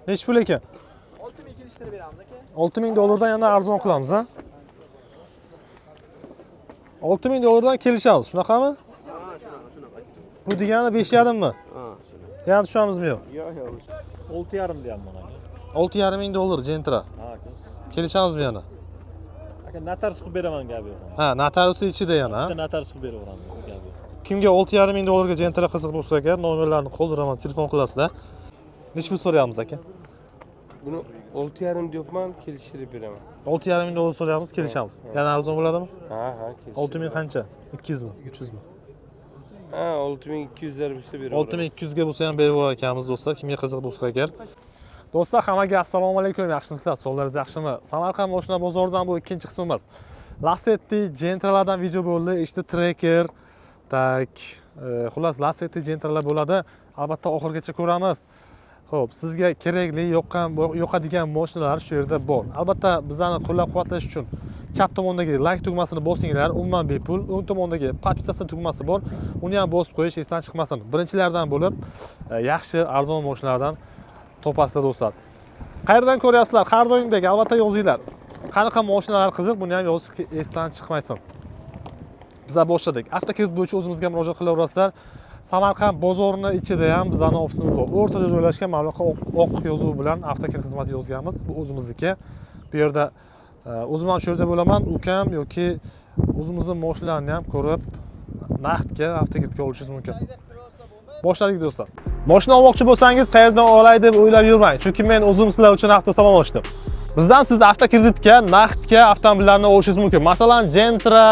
Necha pul ekan? 6000 kelishtirib beramiz aka. 6000 dollardan yana arzon qilamiz, ha? 6000 dollardan kelishamiz, shunaqami? Ha, shunaqa. Bu degani 5,5 mi? Ha, shunaqa. Yana tushamiz yo'q? Yo'q. 6,5 deyapman mana. 6,5 ming dollar Gentra. Ha aka. Kelishamizmi yana? Aka notarius qilib beraman gap yo'q. Ha, notariusi ichida yana, ha? Bitta notarius qilib beraveraman gap yo'q. Kimga 6,5 ming dollarga Gentra qiziq bo'lsa agar, nomerlarni qo'ldiraman, telefon qilasizlar. Necha pul so'rayapmiz aka? Buni 6,5 deyapman, kelishtirib beraman. 6,5 ming dollar so'rayapmiz, kelishamiz. Yana arzon bo'ladimi? Ha, kelishtirib. 6 ming qancha? 200 mi? 300 mi? Ha, 6200 lar bo'lsa beraman. 6200 ga bo'lsa ham berib yuborar ekanmiz do'stlar, kimga qiziq bo'lsa agar. Do'stlar, hammaga assalomu alaykum, yaxshimisizlar? Sog'laringiz yaxshimi? Samarqand mashina bozoridan bu ikkinchi qismimiz. Lacetti Gentralardan video bo'ldi, işte Tracker, tak, xullas Lacetti Gentralar bo'ladi. Albatta oxirigacha ko'ramiz. Xo'p, sizga kerakli, yoqadigan mashinalar shu yerda bor. Albatta bizlarni qo'llab-quvvatlash uchun chap tomondagi like tugmasini bosinglar, umuman bepul. O'ng tomondagi podpisatsiya tugmasi bor. Uni ham bosib qo'yish esdan chiqmasin. Birinchilardan bo'lib, yaxshi arzon mashinalardan topasizlar do'stlar. Qayerdan ko'ryapsizlar? Har doimdek albatta yozinglar. Qanaqa mashinalar qiziq, buni ham yozish esdan chiqmaysin. Bizlar boshladik. Avtokredit bo'yicha o'zimizga murojaat qilaverasizlar. Samarqand bozorining ichida ham bizning ofisimiz bor. O'rtada joylashgan mablag' oq yozuv bilan avtokredit xizmati yozganmiz. Bu o'zimizniki. Bu yerda o'zim ham shu yerda bo'laman, ukam yoki o'zimizning mashinalarni ham ko'rib naqdga avtokreditga olishingiz mumkin. Boshladik do'stlar. Mashina olmoqchi bo'lsangiz, qayerdan olay deb o'ylab yurmang, chunki men o'zim sizlar uchun avtosalon ochdim. Bizdan siz avtokreditga, naqdga avtomobillarni olishingiz mumkin. Masalan, Gentra,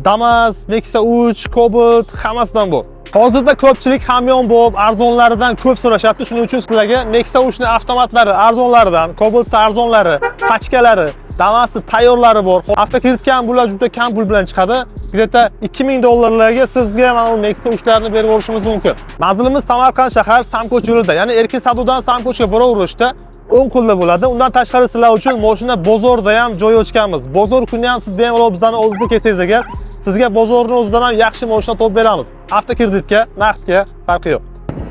Damas, Nexia 3, Cobalt hammasidan bor. Hozirda ko'pchilik hamyon bo'lib, arzonlaridan ko'p so'rashyapti. Shuning uchun sizlarga Nexia 3 ning avtomatlari arzonlaridan, Cobalt'ning arzonlari, pachkalari, Damas'ni tayyorlari bor. Avtokreditga ham bular juda kam pul bilan chiqadi. Greta 2000 dollarlarga sizga mana bu Nexia 3 larni berib olishimiz mumkin. Manzilimiz Samarqand shahar Samko'ch yo'lida, ya'ni Erkin savdodan Samko'chga boraverishda o'ng qo'lda bo'ladi. Undan tashqari sizlar uchun mashina bozorda ham joy ochganmiz. Bozor kuni ham siz bemalol bizning oldimizga kelsangiz agar, sizga bozorning o'zidan ham yaxshi mashina topib beramiz. Avtokreditga, naqdga farqi yo'q.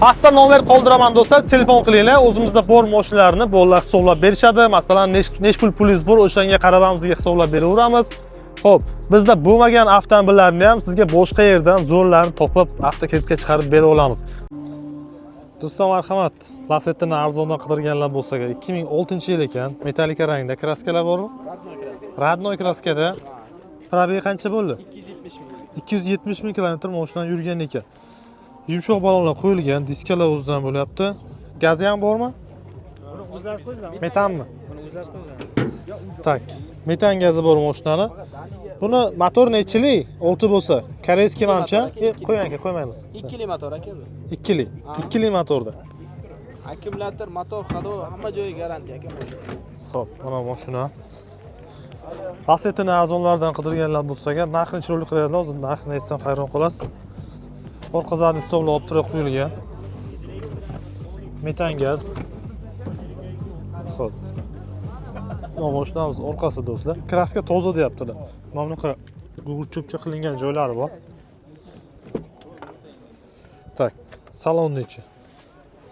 Pastda nomer qoldiraman do'stlar, telefon qilinglar. O'zimizda bor mashinalarni bolalar hisoblab berishadi. Masalan, nech pul pulingiz bor, o'shanga qarab ham sizga hisoblab beraveramiz. Xo'p, bizda bo'lmagan avtomobillarni ham sizga boshqa yerdan zo'rlarni topib avtokreditga chiqarib bera olamiz. Do'stlar, marhamat. Lacetti'ni arzondan qidirganlar bo'lsa, 2006-yil ekan, metallika rangda kraskalar bormi? Radnoy kraskada. Probegi qancha bo'ldi? 270 ming kilometr mashinadan yurgan ekan. Yumshoq balonlar qo'yilgan, diskalar o'zidan bo'lyapti. Gazi ham bormi? Buni o'zlari qo'ygan. Metanmi? Buni o'zlari qo'ygan. Tak. Metan gazi bor mashinani. Buni motor nechili? 6 bo'lsa, koreyskiy mamcha. Qo'ying aka, qo'ymaymiz. 2 li motor aka bu. 2 li. 2 li motorda. Akkumulyator, motor, hado hamma joyi garantiya aka. Xo'p, mana mashina. Lacetti'ni arzonlardan qidirganlar bo'lsa, narxini chiroyli qilyaptilar. Hozir narxini aytsam hayron qolasiz. Orqa zadni stollar olib turib qo'yilgan. Metan gaz. Xo'p. Mana mashinamiz orqasi do'stlar. Kraska toza deyaptilar. Mana bunaqa gugurt-cho'pcha qilingan joylari bor. Tak, salonni ichi.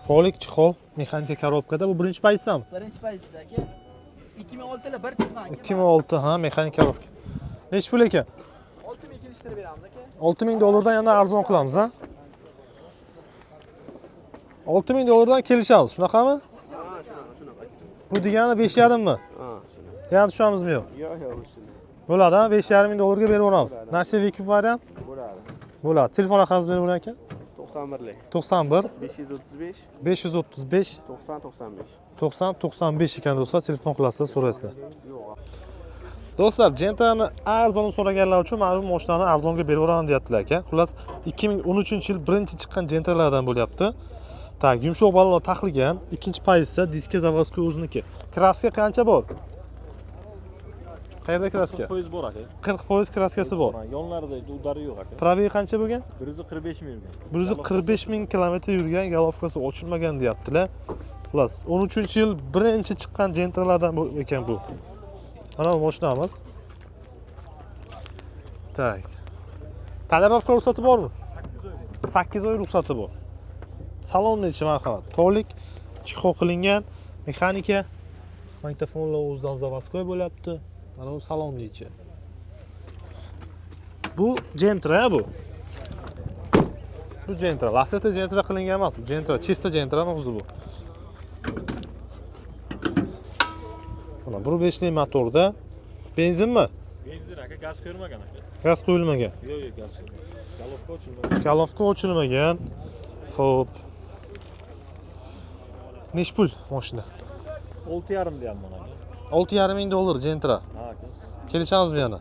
Polik chexol, mexanika korobkada. Bu birinchi pozitsiyami? Birinchi pozitsiya aka. 2006 da bir chiqqan aka. 2006 ha, mexanika korobka. Necha pul ekan? 6000 kelishtirib beramiz aka. 6000 dollardan yana arzon qilamiz, ha? 6000 dollardan kelishamiz, shunaqami? Ha, shunaqa. Bu degani 5,5 mi? Ha, shunaqa. Yana tushamizmi yo'q? Yo'q, shunday. Bo'ladi, ha? 5,5 ming dollarga berib yuboramiz. Nasiv ekip variant? Bo'ladi. Bo'ladi. Telefon raqamingizni berib o'ring aka. 91lik. 91 535 535 90 95. 90 95 ekan do'stlar, telefon qilasizlar, so'raysizlar. Do'stlar, Gentra'ni arzonni so'raganlar uchun mana bu mashinani arzonga berib yuboraman deyaptilar aka. Xullas 2013-yil birinchi chiqqan Gentra'lardan bo'lyapti. Tak, yumshoq balonlar taxilgan, ikkinchi pozitsiya, diska zavozkoy o'ziniki. Kraska qancha bor? Qayerda kraska? 40% bor aka. 40% kraskasi bor. Yonlarida udari yo'q aka. Probegi qancha bo'lgan? 145 ming yurgan. 145 ming kilometr yurgan, galovkasi ochilmagan deyaptilar. Xullas, 13-yil birinchi chiqqan Gentra'lardan ekan bu. Mana bu mashinamiz. Tak. Tonirovka ruxsati bormi? 8 oy ruxsati bor. Salonni ichi marhamat. Polik chexol qilingan, Mexanika. Magnitofonlar o'zidan zavodskoy bo'lyapti. Mana bu salonni ichi. Bu Gentra bu. Bu Gentra. Lacetti Gentra qilingan emas. Bu Gentra, chista Gentra o'zi bu. Mana 1.5 lik motorda. Benzinmi? Benzin aka, gaz ko'rmagan aka. Gaz qo'yilmagan. Yo'q, gaz ko'rmagan. Galovka ochilmagan. Galovka ochilmagan. Xo'p. Nech pul mashina? 6,5 deyapman aka. 6,5 ming dollar Gentra. Ha aka. Kelishamizmi yana?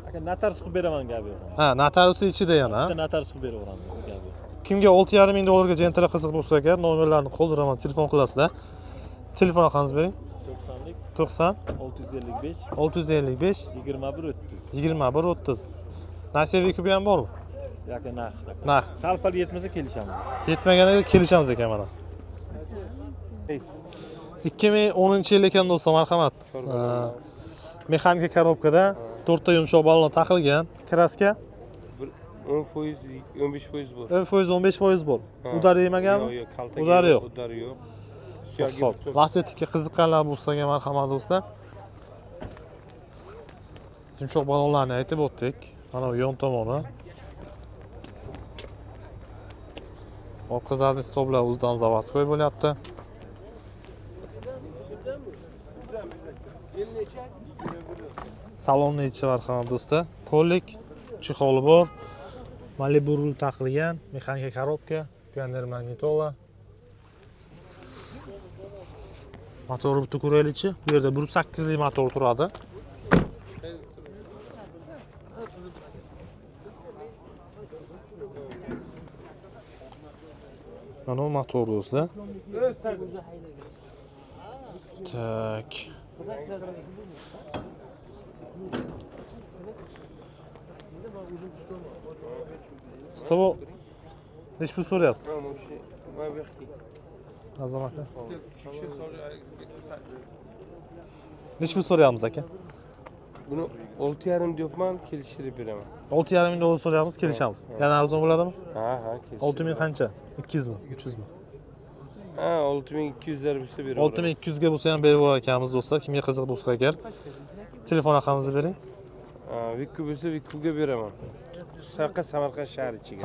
Aka notarius qilib beraman gapi yo'q. Ha, notariusi ichida yana. Bitta notarius qilib beraveraman gapi yo'q. Kimga 6,5 ming dollarga Gentra qiziq bo'lsa agar, nomerlarni qo'ldiraman, telefon qilasizlar. Telefon raqamingizni bering. 90lik 90 655 655 21 30. 21 30. Nasiya kubi ham bormi? Yoki narx. Narx. Sal pal yetmasa kelishamiz. Yetmaganiga kelishamiz ekan mana. 2010-yil ekan do'stlar, marhamat. Mexanika korobkada 4 ta yumshoq ballon taqilgan. Kraska 10%, 15% bor. 15% bor. Udar yemaganmi? Yo'q, kaltaga Udari yo'q. Udari yo'q. Xo'p, Lacetti'ga qiziqqanlar bo'lsa, marhamat do'stlar. Yumshoq ballonlarni aytib o'tdik. Mana bu yon tomoni. Orqa zadniy stoplar o'zidan zavodskoy bo'lyapti. Salonni ichi marhamat do'stlar. Pollik, chexoli bor. Malibu rul taqilgan, mexanika korobka, pioner magnitola. Motorni bitta ko'raylikchi. Bu yerda 1.8 lik motor turadi. Mana motor do'stlar. Tak. Stovo. Nech pul so'rayapsiz? Azam aka. Nech pul so'rayapmiz aka? Buni 6,5 deyapman, kelishtirib beraman. 6,5 ming dollar so'rayapmiz, kelishamiz. Yana arzon bo'ladimi? Ha, kelishtirib. 6 ming qancha? 200 mi? 300 mi? Ha, 6200 lar bo'lsa beraman. 6200 ga bo'lsa ham berib yuborar ekanmiz do'stlar. Kimga qiziq bo'lsa agar telefon raqamingizni bering. Vikku bo'lsa Vikkuga beraman. Samarqand shahar ichiga.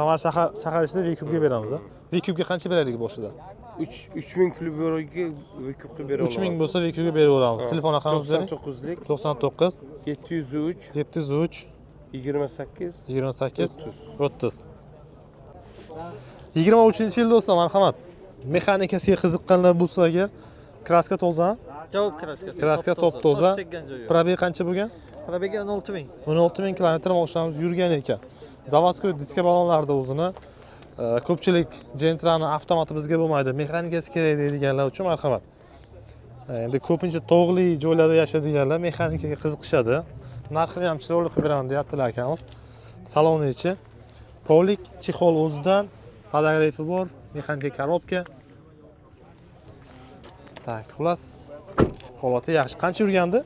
Shahar ichida Vikubga beramiz. Vikubga qancha beraylik boshida? 3000 pul beraga Vikkuga beraman. 3000 bo'lsa Vikubga berib yuboramiz. Telefon raqamingizni bering. 99lik 99 703 703 28 28 30. 30. 23-yil do'stlar, marhamat. Mexanikasiga qiziqqanlar bo'lsa agar, kraska toza, Javob kraskasi. kraska top toza. Tekkan joyi. Probeg qancha bo'lgan? Probiga 16 ming. 16 ming kilometr mashinamiz yurgan ekan. Zavodskoy diska ballonlarida o'zini ko'pchilik Gentrani avtomati bizga bo'lmaydi, mexanikasi kerak deydiganlar uchun marhamat. Endi ko'pincha tog'li joylarda yashaydiganlar mexanikaga qiziqishadi. Narxini ham chiroyli qilib beraman deyaptilar akamiz. Saloni ichi Polik, chexol o'zidan, podogrefi bor, mexanika korobka. Tak, xullas holati yaxshi. Qancha yurgandi?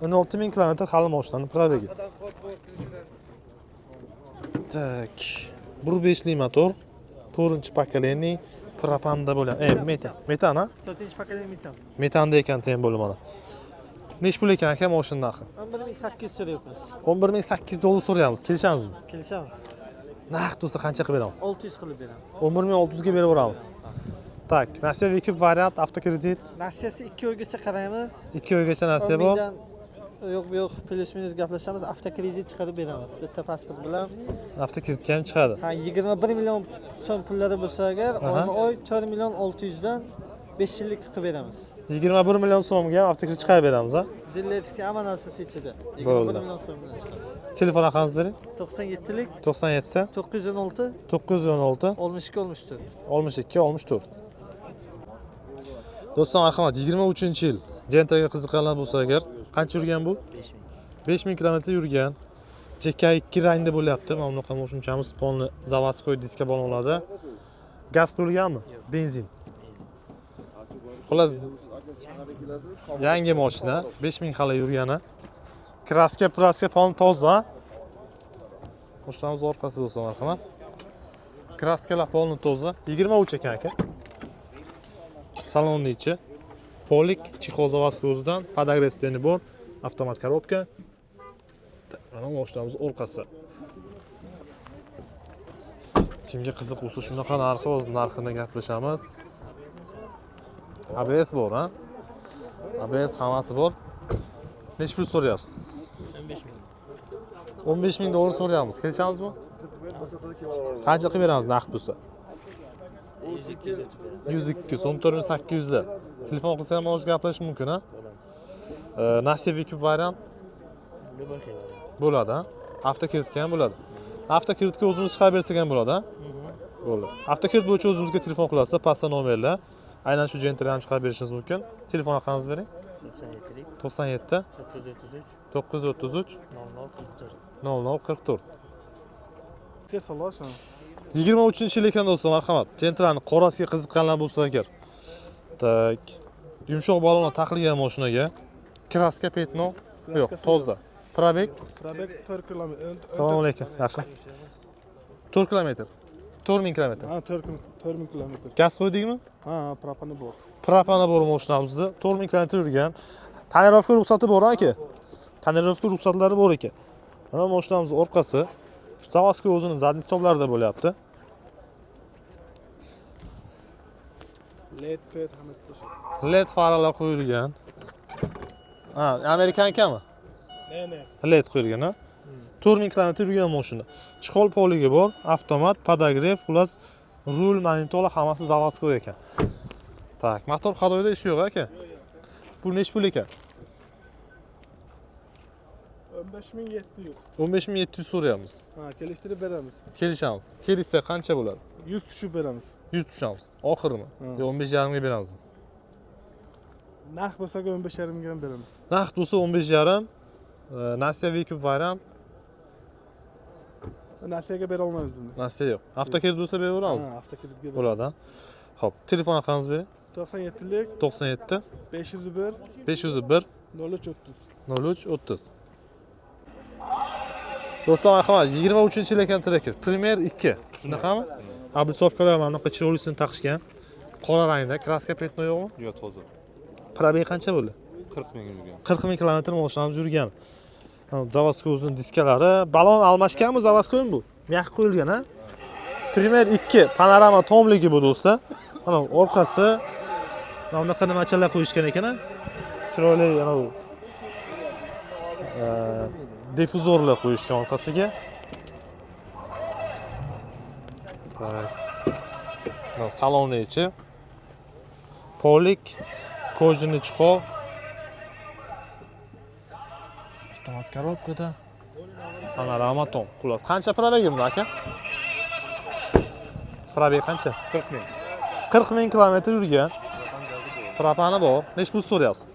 16 ming kilometr hali mashinani probegi. Tak. 1.5 lik motor, 4-pokoleniy propanda bo'lgan. Metan, ha? 4-pokoleniy metan. Metanda ekan ten bo'lib mana. Nech pul ekan aka mashina narxi? 11800 so'rayapmiz. 11800 dollar so'rayapmiz. Kelishamizmi? Kelishamiz. Narx bo'lsa qancha qilib beramiz? 600 qilib beramiz. 11600 ga berib yuboramiz. Tak, Nasiya Vikub variant avtokredit. Nasiyasi 2 oygacha qaraymiz. 2 oygacha nasiya bor. Yo'q, bu yo'q, plus minus gaplashamiz, avtokredit chiqarib beramiz. Bitta pasport bilan. Avtokreditga ham chiqadi. Ha, 21 million so'm pullari bo'lsa agar, oyma-oy 4 million 600 dan 5 yillik qilib beramiz. 21 million so'mga avtokredit chiqarib beramiz, ha? Dilletskiy amanasi ichida. 21 Bo'ldi. million so'm bilan chiqadi. Telefon raqamingizni bering. 97 lik 97 916 916 62 64. 62 64. Do'stlar, marhamat, 23-yil Gentraga qiziqqanlar bo'lsa agar, qancha yurgan bu? 5000 kilometr yurgan. JK2 rangda bo'lyapti. Mana bunaqa mashinamiz polni zavodskoy diska ballonlarda. Gaz qurilganmi? Benzin. Xullas yangi mashina, 5000 hali yurgani. Kraska, praska polni toza. Mashinamiz orqasi do'stlar, marhamat. Kraskalar polni toza. 23 ekan aka. Salonni ichi polik, chexol zavodskiy o'zidan, podogrev steni bor, avtomat korobka. Mana mashinamiz orqasi. Kimga qiziq bo'lsa, shunaqa narxi o'z narxini gaplashamiz. ABS bor, ha? ABS hammasi bor. Necha pul so'rayapsiz? 15 ming dollar so'rayapmiz. Kelishamizmi? Qancha qilib beramiz naqd bo'lsa? 102 so'm 4800 da. Telefon qilsa ham o'zi gaplashish mumkin, ha? Nasiv Cube variant bo'ladi, ha? Avtokreditga ham bo'ladi. Avtokreditga o'zimiz chiqarib bersak ham bo'ladi, ha? Bo'ldi. Avtokredit bo'yicha o'zimizga telefon qilasiz, pastda nomerlar. Aynan shu jentlarni ham chiqarib berishingiz mumkin. Telefon raqamingizni bering. 97 933 0044. 23-yil ekan do'stlar, marhamat. Jentrani qorasiga qiziqqanlar bo'lsa agar. Tak. Yumshoq balonlar taqilgan mashinaga. Kraska petno. Yo'q, toza. Probek. Probek 4 km. Assalomu alaykum. Yaxshimisiz? 4 km. 4000 km. Ha, 4000 km. Gaz qo'ydingmi? Ha, propani bor. Propani bor mashinamizda. 4000 km yurgan. Tonirovka ruxsati bor aka. Tonirovka ruxsatlari bor ekan. Mana mashinamizning orqasi. Zavodskiy o'zining zadniy stoplarida bo'lyapti. LED pet hamma tushib. LED faralar qo'yilgan. Ha, Amerikankami? Ne. LED qo'yilgan, ha? 4000 km yurgan mashina. Chexol poligi bor, avtomat, podogrev, xullas rul, monitor hammasi zavodskiy ekan. Tak, motor hadoyda ish yo'q aka. Bu nech pul ekan? 15700. 15700 so'rayapmiz. Ha, kelishtirib beramiz. Kelishamiz. Kelishsa qancha bo'ladi? 100 tushib beramiz. 100 tushamiz. Oxirimi? Yo 15,5 ga beramizmi? Naqd bo'lsa 15,5 ga ham beramiz. Naqd bo'lsa 15,5. Nasiya Cube variant. Nasiyaga bera olmaymiz buni. Nasiya yo'q. Avtokredit bo'lsa beraveramiz. Ha, avtokreditga beramiz. Bo'ladi, ha? Xo'p, telefon raqamingizni bering. 97lik 97 501 501 0330. 0330. Do'stlar, marhamat, 23-yil ekan Tracker. Premier 2. Shunaqami? Ablisovkalar mana bunaqa chiroylisini taqishgan. Qora rangda, kraska petno yo'qmi? Yo'q, toza. Probeg qancha bo'ldi? 40 ming yurgan. 40 ming kilometr mashinamiz yurgan. Zavodskiy o'zining diskalari, balon almashganmi, zavodskiymi bu? Myak qo'yilgan, ha? Premier 2 panorama tomligi bu do'stlar. Mana orqasi mana bunaqa nimachalar qo'yishgan ekan, ha? Chiroyli yana u difuzorlar qo'yishgan orqasiga. Tak. Mana salonni ichi. Polik, kojini chexol. Avtomat korobkada. Panorama tom. Xullas, qancha probegi bunda aka? Probeg qancha? 40 ming. 40 ming kilometr yurgan. Propani bor. Nech pul so'rayapsiz?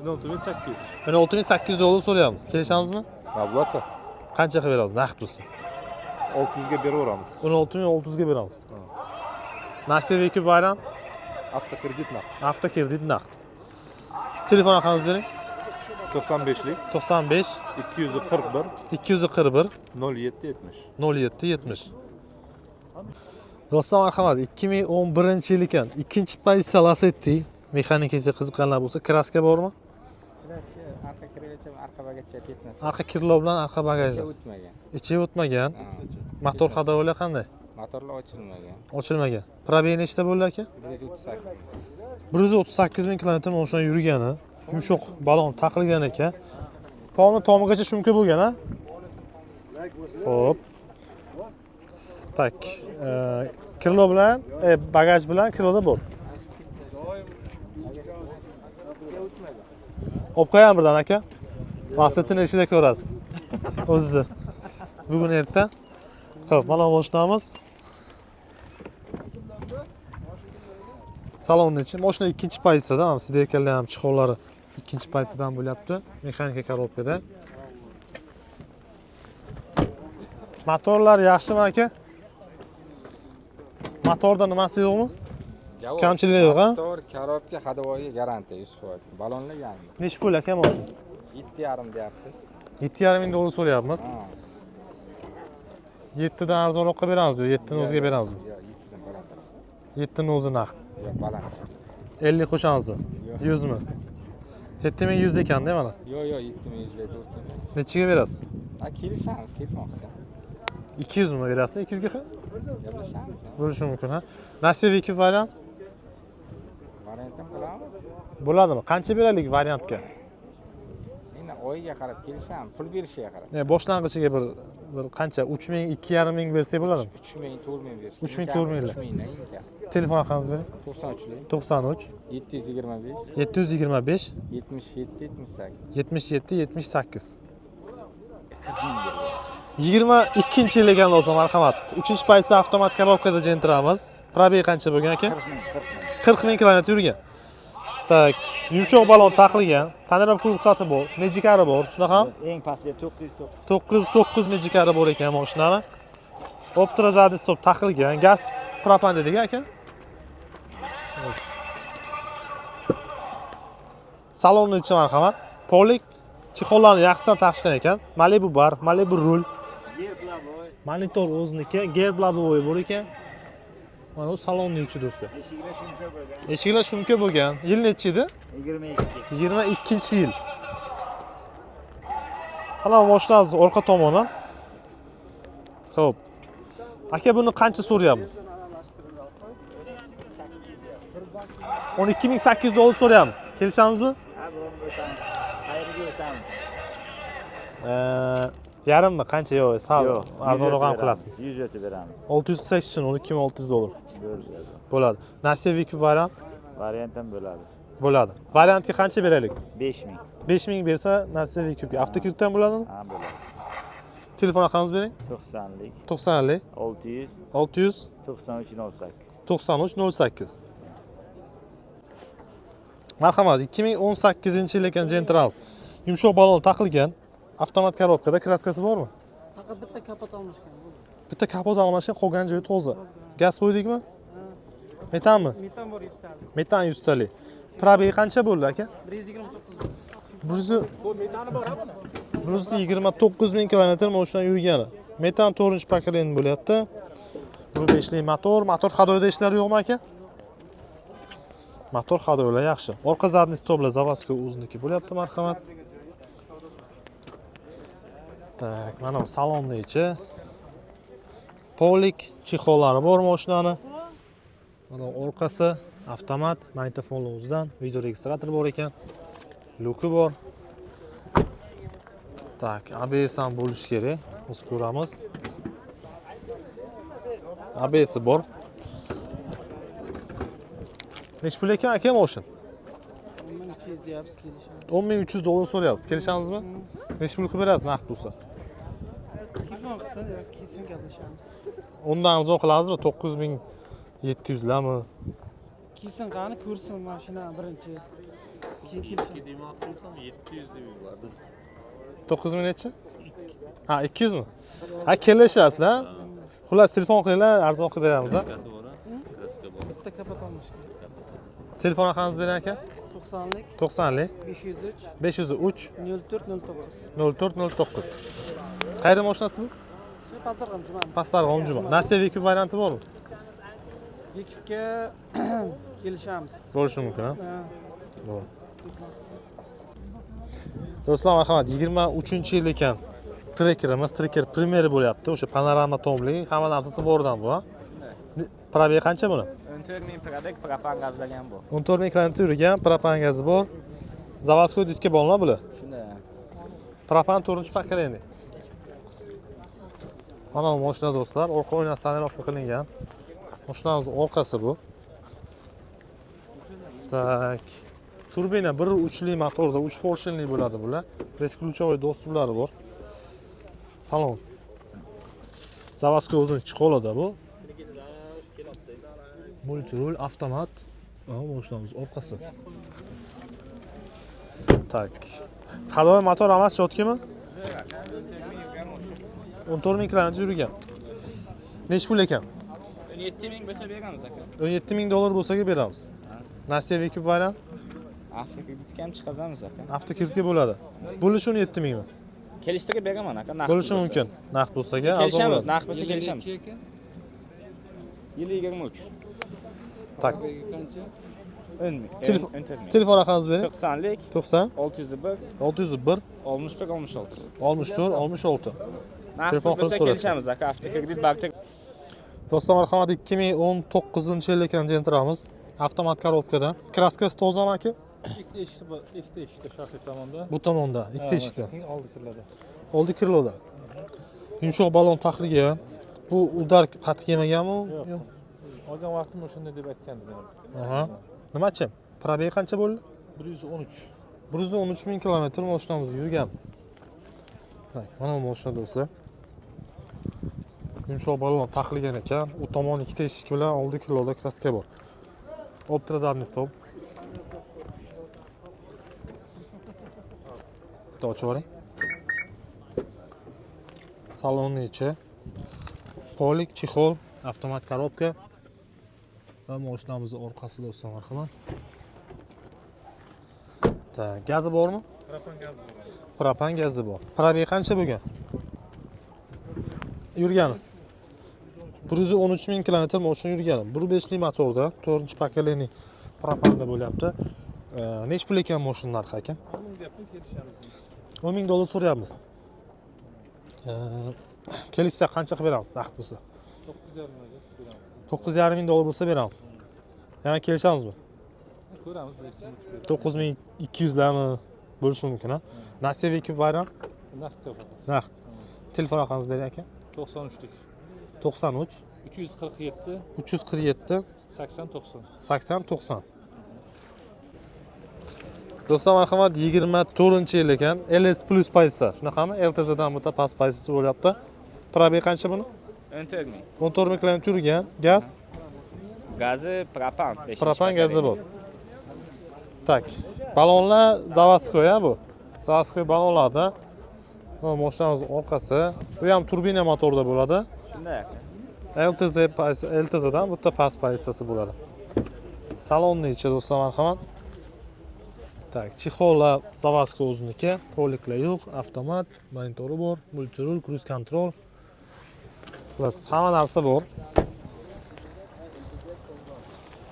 16800. 16800 dollar so'rayapmiz. Kelishamizmi? Albatta. Qancha qilib beramiz? Naqd bo'lsa. 600 ga beraveramiz. 16600 ga beramiz. Nasiya Cube variant, Avtokredit naqd. avtokredit naqd. Telefon raqamingizni bering. 95lik 95 241 241 0770. 0770. Do'stlar, marhamat, 2011-yil ekan. Ikkinchi pozitsiya Lacetti. Mexanikasiga qiziqqanlar bo'lsa, kraska bormi? Arqa kirgacha arqa bagajcha ketmas. Arqa kirlo bilan arqa bagajda. O'tmagan. Ichiga o'tmagan. Motor hadovolar qanday? Motorlar ochilmagan. Ochilmagan. Probeg nechta bo'ldi aka? 138. 138 ming kilometr mashina yurgani. Yumshoq balon taqilgan ekan. Poni tomigacha shumka bo'lgan, ha? Xo'p. Tak. Kirlo bilan, bagaj bilan kirloda bor. Olib qo'yam birdan aka. Maqsadini ichida ko'rasiz. O'zizni. Bugun erta. Xo'p, mana mashinamiz. Salonni ichi. Mashina ikkinchi pozitsiyada, ham siderkalar ham chexollari ikkinchi pozitsiyadan bo'lyapti. Mexanika korobkada. Motorlar yaxshimi aka? Motorda nimasi yo'qmi? Kamchiligi yo'q, ha? Motor, korobka, hadovoga garantiya 100%. Balonlar yangi. Nech pul aka mashina? 7,5 deyapmiz. 7,5 ming dollar so'rayapmiz. 7 dan arzonroqqa beramiz, 7 ni o'ziga beramiz. Yo'q, 7 dan baland. 7 ni o'zi naqd. Yo'q, baland. 50 qo'shamizmi? 100 mi? 7100 ekan-da mana. Yo'q, 7100 Nechiga berasiz? Kelishamiz, ketmoqchi. 200 mi berasiz? 200 ga ham? Gaplashamiz. Bo'lishi mumkin ha. Nasiv ekib variant Variantni qilamiz. bo'ladimi? Qancha beraylik variantga? Endi oyiga qarab kelishamiz, pul berishiga qarab. Boshlang'ichiga bir qancha? 3000, 2500 ming bersak bo'ladimi? 3000, 4000 berish. 3000, 4000 lar. 3000 dan eng Telefon raqamingizni bering. 93 93 725 725 77 78. 77 78. 22 yil ekan bo'lsa marhamat. 3-paysa avtomat korobkada jentiramiz. Probeg qancha bo'lgan aka? 40 ming kilometr yurgan. Tak, yumshoq balon taqilgan, tonirovka ruxsati bor, mejikari bor, shunaqami? Eng pastda 909. 909 mejikari bor ekan mashinani. Optrazadni stop taqilgan, gaz propan dedik aka. Salonni ichi marhamat. Polik chexollarni yaxshidan taqishgan ekan. Malibu bar, Malibu rul. Monitor o'ziniki, gerb labovoy bor ekan. Mana bu salonning ichi do'stlar. Eshiklar shumka bo'lgan. Yil nechi edi? 22. 22-yil. Mana mashinamiz orqa tomoni. Xo'p. Aka buni qancha so'rayapmiz? 12800 dollar so'rayapmiz. Kelishamizmi? Ha, buni o'tamiz. Xayriga o'tamiz. Yarimmi? Qancha yo'q, sal Yo'q, arzonroq ham qilasizmi? 100 o'tib beramiz. 648 uchun 12600 dollar Bo'ladi. bo'ladi. Nasiv ekib variant Variant ham bo'ladi. bo'ladi. Variantga qancha beraylik? 5000. 5000 bersa Nasiv ekibga avtokreditdan bo'ladimi? Ha, bo'ladi. Telefon raqamingizni bering. 90lik 90lik 600 600 9308. 9308. Marhamat, 2018-yil ekan Gentrans. Yumshoq balon taqilgan, avtomat korobkada kraskasi bormi? Faqat bitta kapot almashgan. Bitta kapot almashgan, qolgan joyi toza. Gaz qo'ydikmi? Metanmi? Metan bor 100 talik. Metan 100 talik. Probeg qancha bo'ldi aka? 129. 129 ming kilometr mashina yurgani. Metan 4-pokoleniya bo'lyapti. Bu 5 li motor hadoyda ishlari yo'qmi aka? Motor hadoylar yaxshi. Orqa zadniy stoplar zavodskiy o'ziniki bo'lyapti, marhamat. Tak, mana bu salonni ichi. Polik chexollari bor mashinani. Mana orqasi avtomat, magnitofon o'zidan, video registrator bor ekan. Luki bor. Tak, ABS ham bo'lishi kerak. Biz ko'ramiz. ABS bor. Nech pul ekan aka mashin? 10300 deyapsiz kelishamiz. 10300 dollar so'rayapsiz. Kelishamizmi? Nech pul qilib berasiz naqd bo'lsa? Telefon qilsa yoki keyin gaplashamiz. Undan arzon qilamizmi? 9700 larmi? Keyin qani ko'rsin mashina birinchi. Keyin kelishamiz. 9000 nechi? Ha, 200 mi? Ha, kelishasizlar. Xullas telefon qilinglar, arzon qilib beramiz ha. Bitta kapot almashgan. Telefon raqamingizni bering aka. 90lik 90lik 503 503 0409. 0409. Qayerda mashinasi bu? Shu Pastorg'am juma. Pastarg'om juma. Nasiv ekib varianti bormi? Bekivga kelishamiz. Bo'lishi mumkin ha. Ha. Bo'ldi. Do'stlar, marhamat, 23-yil ekan. Trekerimiz, Treker Premier bo'lyapti. O'sha panorama tomli, hamma narsasi bordan bu ha. Probeg qancha buni? 14000 probeg propan gazlagan bu. 14 ming kilometr yurgan, propan gazi bor. Заводской diska bo'lma bular. Shunday. Propan 4-pokoleniya. Mana bu mashina do'stlar, orqa oynasi tonirovka qilingan. Mashinamiz orqasi bu. Tak. Turbina 1.3 li motorda 3 porshinli bo'ladi bular. Resключовой dostuplar bor. Salon. Заводской o'zining chexolida bu. Multirul avtomat. Mashinamiz orqasi. Tak. Hadoy motor emas, chotkimi? 14 ming kilometr yurgan. Nech pul ekan? 17000 bo'lsa beramiz aka. 17 ming dollar bo'lsa-ga beramiz. Nasiv ekib variant Avtokreditga ham chiqazamiz aka. avtokreditga bo'ladi. Bo'lishi 17 mingmi? Kelishtirib beraman aka. Naqd Bo'lishi mumkin. Naqd bo'lsa-ga Kelishamiz, naqd bo'lsa kelishamiz. Yili 23. Tak. ön Telefon- ön termin. Telefon raqamingizni bering. 90'lik 90 601 601 61 66. 64 66. Narx Telefon qilib bo'lsa so'rashing. kelishamiz aka, avtokredit bankda. Do'stlar, marhamat, 2019-yil ekan Gentramiz. Avtomat korobkadan. Kraskasi tozami aka? ikkita eshikda sharqiy tomonda. Bu tomonda, ikkita eshikda. Oldi kirladi. Oldi kirloda. Yumshoq balon taxligan. Bu udar qattiq yemaganmi? Yo'q. Olgan vaqtim o'shanda deb aytgandim. Aha. Nimachi? Probeg qancha bo'ldi? 113. 113 ming kilometr mashinamiz yurgan. Mana bu mashina do'stlar. Yumshoq balon taxligan ekan. U tomon ikkita eshik bilan oldi kiloda kraska bor. Optra zadniy stop. Ochib yuboring. Salonni ichi. Polik, chexol, avtomat korobka va mashinamiz orqasi do'stlar, marhamat. Tak, gazi bormi? Propan gazi bor. Probeg qancha bo'lgan? Yurgani 113 ming kilometr mashina yurgan. 1.5 li motorda, 4-pokoleniy propanda bo'lyapti. Nech pul ekan mashina narxi aka? 10 ming dollar so'rayapmiz. Kelishsa qancha qilib beramiz? Naqd bo'lsa 9.5 ming dollar bo'lsa beramiz. Yana kelishamizmi? Ko'ramiz, 9200 larmi bo'lishi mumkin, ha? Nasiya ekib bayram. Naqd. Telefon raqamingizni bering aka. 93lik. 93 347 347 80 90. 80 90. Do'stlar, marhamat, 24-yil ekan. LS Plus paysa. Shunaqami? LTZdan bitta past paysasi bo'lyapti. Probeg qancha buni? Ön termin. 14 ming kilometr yurgan. Gaz, Gazi propan. propan gazi bor. Tak. Balonlar zavodskoy bu. Zavodskoy balonlarda. Bu mashinamiz orqasi. Bu ham turbina motorda bo'ladi. Shunday. LTZdan bitta past paysasi bo'ladi. Salonni ichi do'stlar, marhamat. Tak, chexollar zavodskoy o'ziniki, poliklar yo'q, avtomat, monitori bor, multirul, cruise control. Xullas, hamma narsa bor.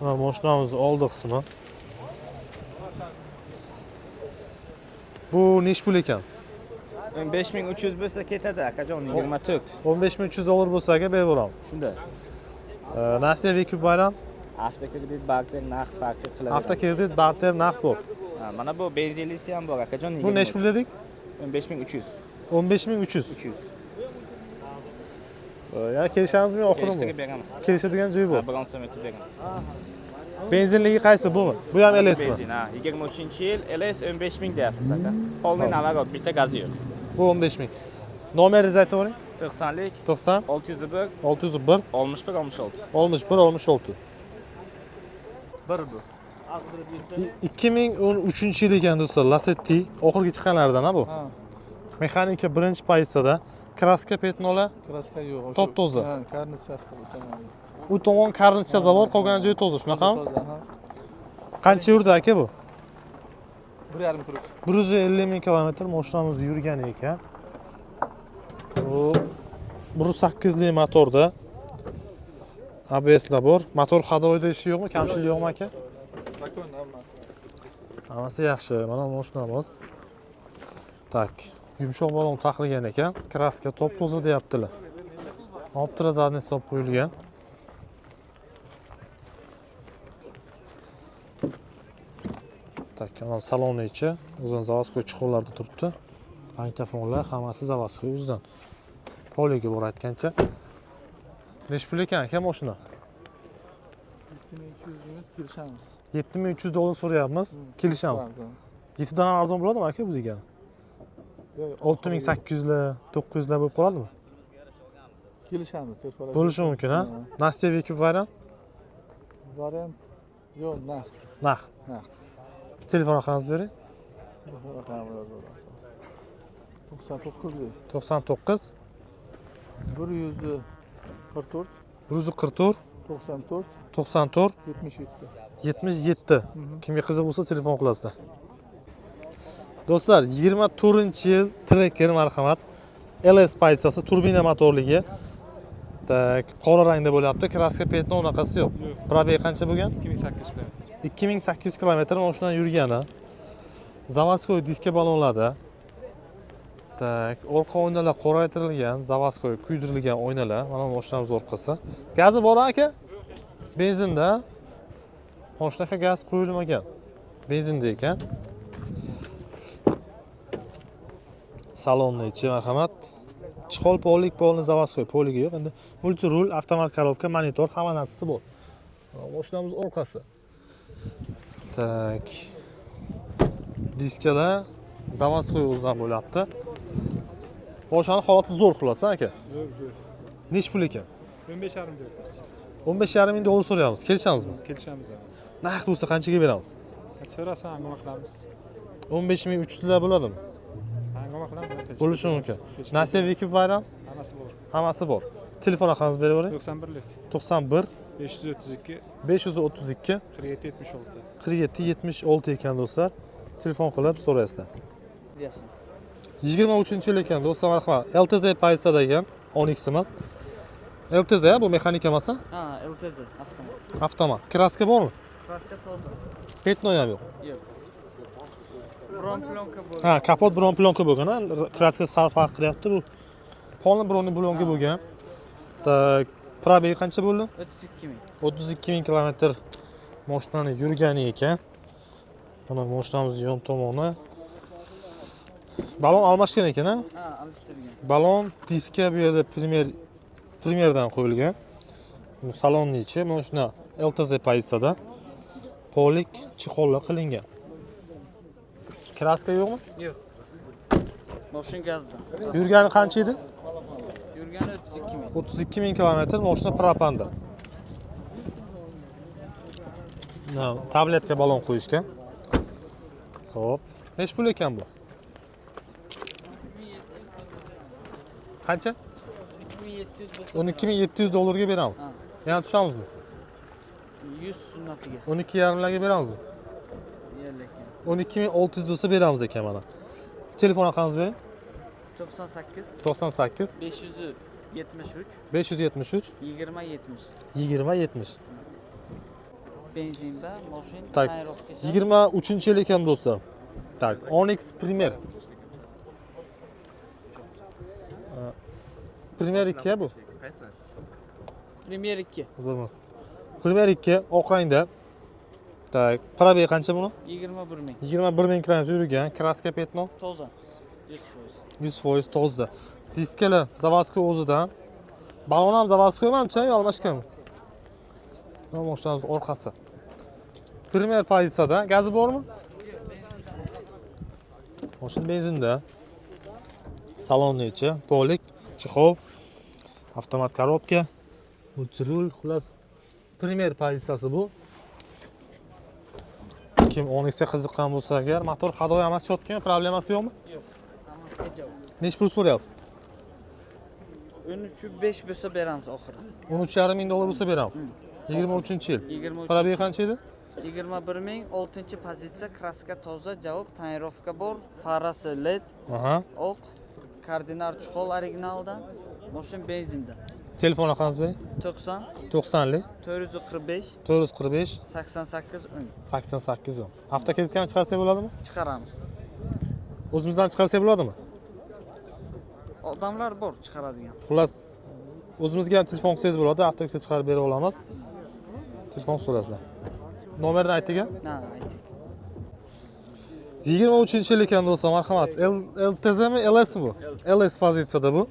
Mana mashinamiz oldi qismi. Bu nech pul ekan? 5300 bo'lsa ketadi akajon, 24. 15300 dollar bo'lsa aka berib beramiz. Shunday. Nasiya ekib bayram, Avtokredit bankda naqd farqi qiladi. avtokredit, barter, naqd bor. Mana bu benzinlisi ham bor akajon. Bu nech pul dedik? 15300. 15300. 300. Ya kelishamizmi oxirimi? Kelishtirib beraman. Kelishadigan joyi bor. Biron so'm aytib beraman. Benzinligi qaysi bumi? Bu ham LS mi? Benzin, ha. 23-yil LS 15000 deyapsiz aka. Polniy navarot, bitta gazi yo'q. Bu 15 ming. Nomeringizni aytib o'ring. 90lik 90 601 601 61 66. 61 66. Bir bu. 2013 yil ekan do'stlar, Lacetti oxirgi chiqqanlaridan ha bu. Mexanika birinchi pozitsiyada, kraska petnolar Kraska yo'q. top toza. Ha, karnitsasi bu tamam. U tomon karnitsasi bor, qolgan joyi toza, shunaqami? Qancha yurdi aka bu? 1,5 turib. 150 ming kilometr mashinamiz yurgan ekan. Bu 1.8 li motorda. ABS'lar bor. Motor hadovoyda ishi yo'qmi? Kamchilik yo'qmi aka? Bakon hammasi. Hammasi yaxshi. Mana mashinamiz. Tak. Yumshoq balon taxligan ekan. Kraska top toza deyaptilar. Optra zadniy stop qo'yilgan. Tak, ana saloni ichi o'zidan zavodskoy chiquvlarda turibdi. Magnitofonlar hammasi zavodskoy o'zidan. Poliga bor aytgancha. Nech pul ekan aka mashina? 2200 deymiz, kelishamiz. 7300 dollar so'rayapmiz, kelishamiz. 7 dan arzon bo'ladimi aka bu degani? Yo'q, 6800 lar, 900 lar bo'lib qoladimi? kelishamiz. telefonlar. Bo'lishi mumkin, ha? Nasiya ekib variant? Variant yo'q, naqd. Naqd. Naqd. Telefon raqamingizni bering. Telefon raqami yozib 99 99 144 144 94 94 77. 77. Kimga qiziq bo'lsa telefon qilasizlar. Do'stlar, 24-yil Tracker marhamat. LS paysasi turbina motorligi. Tak, qora rangda bo'lyapti. Kraska petno unaqasi yo'q. Probeg qancha bo'lgan? 2008 kilometr. 2800 kilometr mashinadan yurgani. Заводской diska balonlarda. Tak, orqa oynalar qoraytirilgan, заводской kuydirilgan oynalar. Mana mashinamiz orqasi. Gazi bor aka? Benzinda. Mashinaga gaz qo'yilmagan. Benzinda ekan. Salonni ichi marhamat. Chixol polik, polni заводской poligi yo'q. Endi multirul, avtomat korobka, monitor, hamma narsasi bor. Mashinamiz orqasi. Tak. Diskalar заводской o'zidan bo'lyapti. Mashinaning holati zo'r xulosa aka. Nech pul ekan? 15,5 deyapmiz. 15,5 ming dollar so'rayapmiz. Kelishamizmi? Kelishamiz. Naqd bo'lsa qanchaga beramiz? So'rasan, angoma qilamiz. 15,300 lar bo'ladimi? Angoma qilamiz. Bo'lishi mumkin. Nasiya ekib bayram Hammasi bor. hammasi bor. Telefon raqamingizni beravering. 91lik 91 532 532 4776. 4776 ekan do'stlar. Telefon qilib so'raysizlar. 23-yil ekan do'stlar, marhamat. LTZ pozitsiyada ekan, Onyx emas. LTZ bu mexanika emas, Ha, LTZ avtomat. avtomat. Kraska bormi? Kraska toza. Petnoy ham yo'q. Yo'q. Bron plyonka bo'lgan. Ha, kapot bron plyonka bo'lgan, kraska sal farq qilyapti bu. Polni bronni plyonka bo'lgan. Tak, probeg qancha bo'ldi? 32 ming. 32 ming kilometr mashinani yurgani ekan. Mana mashinamizning yon tomoni. Balon almashgan ekan, ha? Ha, alishtirgan. Balon diska bu yerda primerdan qo'yilgan. Bu salonni ichi, mana shuna LTZ pozitsiyada. Polik chixollar qilingan. Kraska yo'qmi? Yo'q. Mashina gazda. Yurgani qancha edi? Yurgani 32 ming. 32 ming kilometr mashina propanda. Tabletka balon qo'yishgan. Xo'p. Nech pul ekan bu? Qancha? 12700 dollarga beramiz. Yana tushamizmi? 100 sunnatiga. 12,5 larga beramizmi? Yerlekin. 12600 bo'lsa beramiz ekan mana. Telefon raqamingizni bering. 98 98 573 573 20 70. 20 70. Benzinda mashina Tak. 23-yil ekan do'stlar. Tak, Onyx Premier. Premier 2 bu. Premier 2. Premier 2 oq rangda. Tak, probeg qancha buni? 21 ming. 21 ming kilometr yurgan, kraska petno Toza. 100% toza. Diskalar заводской o'zidan. Balon ham заводской mamcha, almashgan. Mana mashinamiz orqasi. Premier pozitsiyada, gazi bormi? Mashina benzinda. Salonni ichi, polik, chixol, avtomat korobka, multirul, xullas Premier pozitsiyasi bu. Kim Onyxga qiziqqan bo'lsa agar, motor hadoy emas, chotgan, problemasi yo'qmi? Yo'q. Hammasiga javob. Nech pul so'rayapsiz? 13.5 bo'lsa beramiz oxiri. 13,5 ming dollar bo'lsa beramiz. 23-yil. 23. Probeg qancha edi? 21 ming, 6-pozitsiya, kraska toza, javob, tonirovka bor, farasi LED, Aha. oq, kardinal chixol originaldan, mashina benzinda. Telefon raqamingizni bering. 90 90lik 445 445 88 10 88 10. Avtokreditdan chiqarsak bo'ladimi? chiqaramiz. O'zimizdan chiqarsak bo'ladimi? Odamlar bor chiqaradigan. Xullas o'zimizga ham telefon qilsangiz bo'ladi, avtokreditga chiqarib bera olamiz. Telefon so'rasizlar. Nomerni ayting. Na, ayting. 23-yil ekan do'stlar, marhamat. LTZ mi, LS mi bu? LS pozitsiyada bu.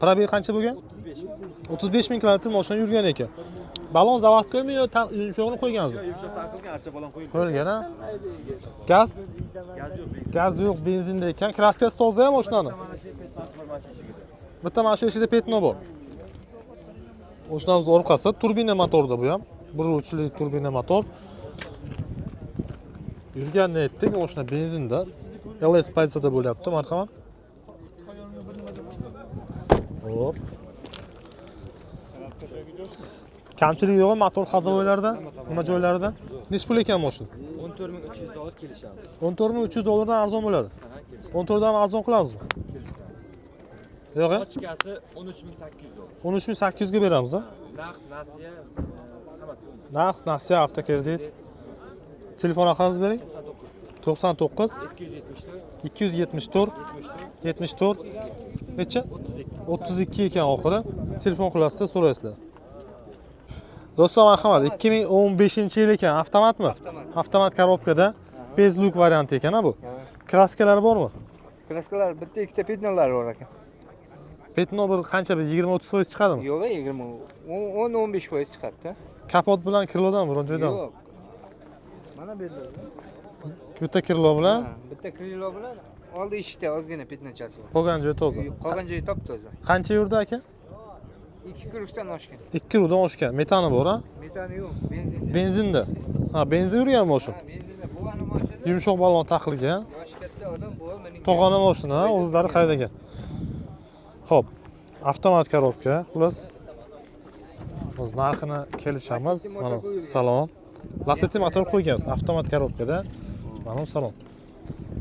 Probeg qancha bo'lgan? 35 ming kilometr mashina yurgan ekan. Balon заводскойmi yo yumshoqni qo'ygansiz? Yumshoq taqilgan, archa balon qo'yilgan. Qo'yilgan, ha? Gaz? Gaz yo'q, benzinda ekan. Kraskasi toza ham mashinani. Bitta mashina ichida petno bor. Mashinamiz orqasi turbina motorda bu ham. Bir uchli turbina motor. Yurganini aytdik, mashina benzinda. LS pozitsiyada bo'lyapti, marhamat. Hop. Kamchilik yo'qmi motor hadovoylarda? Nima joylarda? Nech pul ekan mashina? 14300 dollar kelishamiz. 14300 dollardan arzon bo'ladi. 14 dan arzon qilamizmi? Yo'q, Ochkasi 13800 dollar. 13800 ga beramiz, ha? Naqd nasiya hammasi. Naqd nasiya avtokredit Telefon raqamingizni bering. 99 274 74 necha? 32 ekan oxiri. Telefon qilasizlar, so'raysizlar. Do'stlar, marhamat, 2015-yil ekan, avtomatmi? Avtomat korobkada bezluk varianti ekan bu. Kraskalari bormi? Kraskalar bitta ikkita petnolar bor ekan. Petno bir qancha, bir 20-30% chiqadimi? Yo'q, 20, 10-15% chiqadi-da. Kapot bilan kilodan biron joydan. Yo'q. Mana bu yerda. Bitta kilo bilan Bitta krilo bilan oldi eshikda ozgina petnochasi bor. qolgan joyi toza. Qolgan joyi top-toza. Qancha yurdi aka? 2 kurukdan oshgan. 2 rudan oshgan. Metani bor, ha? Metani yo'q, benzin. Benzinda. Ha, benzinda yurgan mashina. Benzinda bo'lgani mashina. Yumshoq balon taqilgan. Yoshi katta odam bu mening. Tog'ona mashina, o'zlari haydagan. Xo'p, avtomat korobka, xullas. Biz narxini kelishamiz. Mana salon. Lasetti motor qo'yganmiz avtomat korobkada. Mana salon.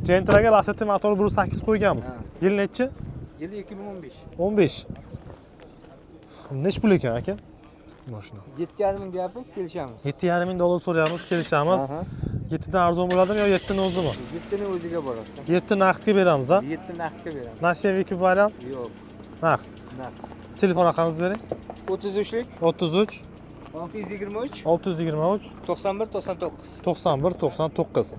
Gentraga Lasetti motor 1.8 qo'yganmiz. Yil nechi? Yili 2015. 15. Nech pul ekan aka? Mashina. 7,5 ming deyapmiz, kelishamiz. 7,5 ming dollar so'raymiz, kelishamiz. 7 dan arzon bo'ladimi yo 7 ni o'zimi? 7 ni o'ziga boradi. 7 naqdga beramiz, ha? 7 naqdga beramiz. Nasiyeviki bayram? Yo'q, Naqd. naqd. Telefon raqamingizni bering. 33lik 33 623 623 91 99. 91 99.